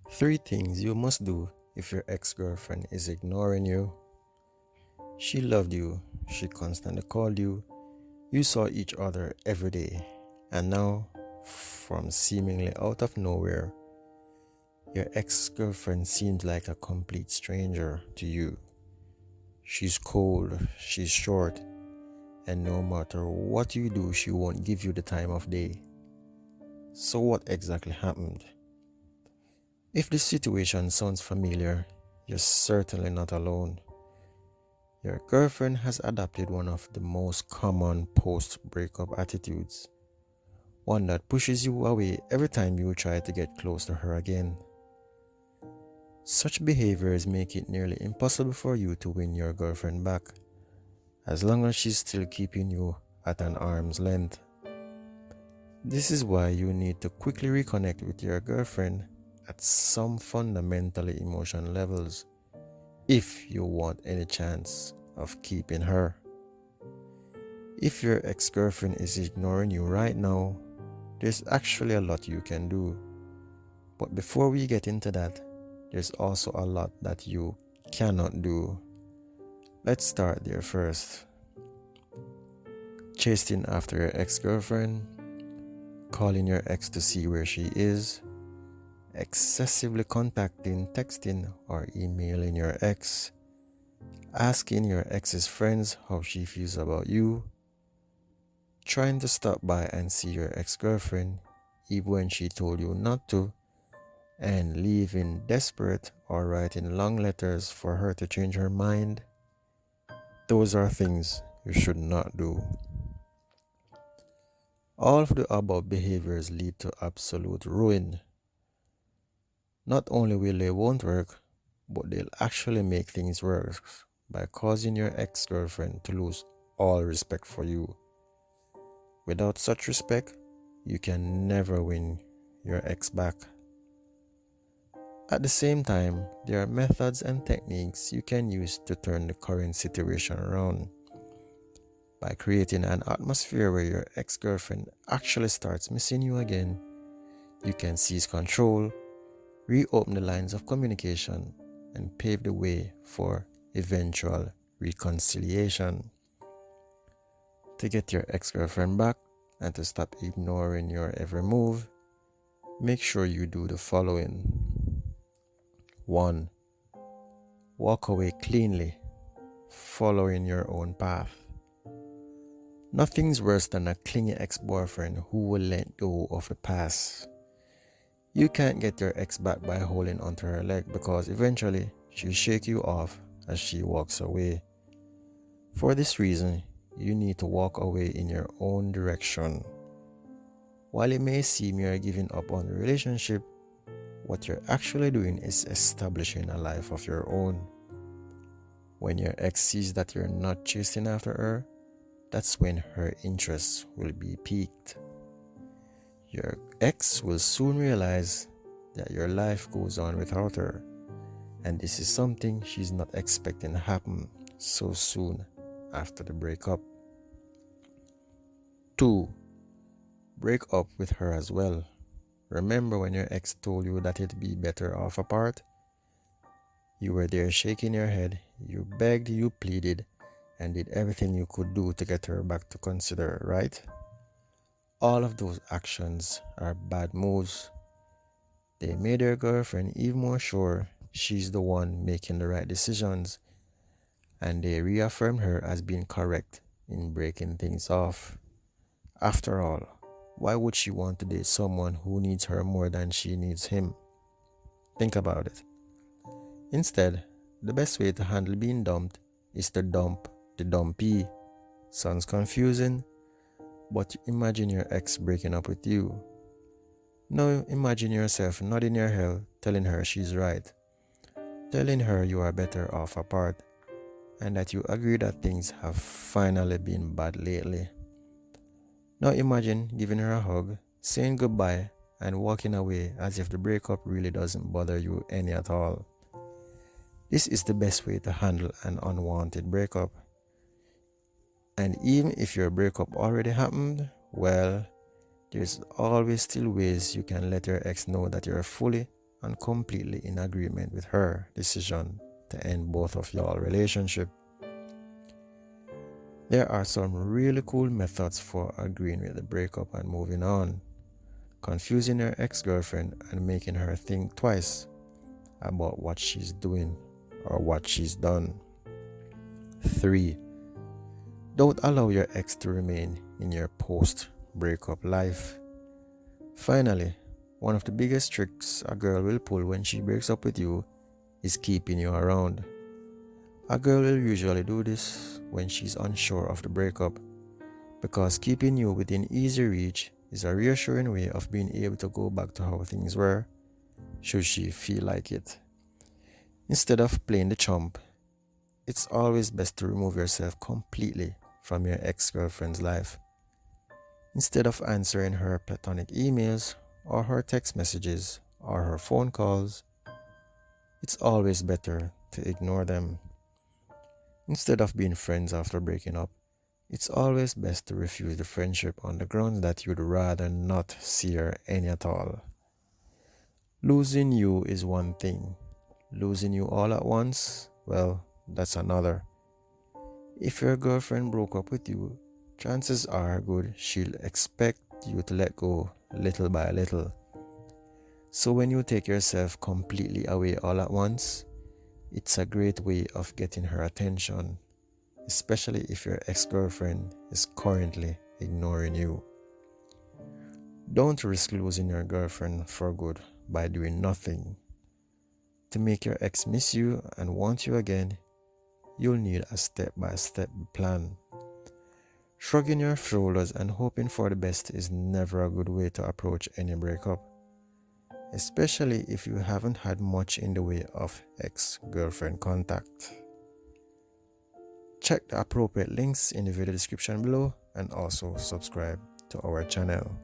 Three things you must do if your ex-girlfriend is ignoring you. She loved you, she constantly called you, you saw each other every day, and now, from seemingly out of nowhere, your ex-girlfriend seems like a complete stranger to you. She's cold, she's short, and no matter what you do, she won't give you the time of day. So what exactly happened? If this situation sounds familiar, you're certainly not alone. Your girlfriend has adopted one of the most common post-breakup attitudes, one that pushes you away every time you try to get close to her again. Such behaviors make it nearly impossible for you to win your girlfriend back, as long as she's still keeping you at an arm's length. This is why you need to quickly reconnect with your girlfriend at some fundamentally emotional levels if you want any chance of keeping her. If your ex-girlfriend is ignoring you right now, there's actually a lot you can do. But before we get into that, there's also a lot that you cannot do. Let's start there first. Chasing after your ex-girlfriend, calling your ex to see where she is, excessively contacting, texting, or emailing your ex, asking your ex's friends how she feels about you, trying to stop by and see your ex-girlfriend even when she told you not to, and leaving desperate or writing long letters for her to change her mind. Those are things you should not do. All of the above behaviors lead to absolute ruin. Not only will they won't work, but they'll actually make things worse by causing your ex-girlfriend to lose all respect for you. Without such respect, you can never win your ex back. At the same time, there are methods and techniques you can use to turn the current situation around. By creating an atmosphere where your ex-girlfriend actually starts missing you again, you can seize control, reopen the lines of communication, and pave the way for eventual reconciliation. To get your ex-girlfriend back and to stop ignoring your every move, make sure you do the following. 1. Walk away cleanly, following your own path. Nothing's worse than a clingy ex-boyfriend who will let go of the past. You can't get your ex back by holding onto her leg because eventually she'll shake you off as she walks away. For this reason, you need to walk away in your own direction. While it may seem you're giving up on the relationship, what you're actually doing is establishing a life of your own. When your ex sees that you're not chasing after her, that's when her interest will be piqued. Your ex will soon realize that your life goes on without her, and this is something she's not expecting to happen so soon after the breakup. 2. Break up with her as well. Remember when your ex told you that it'd be better off apart? You were there shaking your head, you begged, you pleaded, and did everything you could do to get her back to consider, right? All of those actions are bad moves. They made your girlfriend even more sure she's the one making the right decisions, and they reaffirmed her as being correct in breaking things off. After all, why would she want to date someone who needs her more than she needs him? Think about it. Instead, the best way to handle being dumped is to dump the dumpee. Sounds confusing, but imagine your ex breaking up with you. Now imagine yourself nodding your head, telling her she's right, telling her you are better off apart, and that you agree that things have finally been bad lately. Now imagine giving her a hug, saying goodbye, and walking away as if the breakup really doesn't bother you any at all. This is the best way to handle an unwanted breakup. And even if your breakup already happened, well, there's always still ways you can let your ex know that you're fully and completely in agreement with her decision to end both of y'all relationship. There are some really cool methods for agreeing with the breakup and moving on. Confusing your ex-girlfriend and making her think twice about what she's doing or what she's done. 3. Don't allow your ex to remain in your post-breakup life. Finally, one of the biggest tricks a girl will pull when she breaks up with you is keeping you around. A girl will usually do this when she's unsure of the breakup, because keeping you within easy reach is a reassuring way of being able to go back to how things were, should she feel like it. Instead of playing the chump, it's always best to remove yourself completely from your ex-girlfriend's life. Instead of answering her platonic emails or her text messages or her phone calls, it's always better to ignore them. Instead of being friends after breaking up, it's always best to refuse the friendship on the grounds that you'd rather not see her any at all. Losing you is one thing. Losing you all at once, well, that's another. If your girlfriend broke up with you, chances are good she'll expect you to let go little by little. So when you take yourself completely away all at once, it's a great way of getting her attention, especially if your ex-girlfriend is currently ignoring you. Don't risk losing your girlfriend for good by doing nothing. To make your ex miss you and want you again, you'll need a step-by-step plan. Shrugging your shoulders and hoping for the best is never a good way to approach any breakup, especially if you haven't had much in the way of ex-girlfriend contact. Check the appropriate links in the video description below and also subscribe to our channel.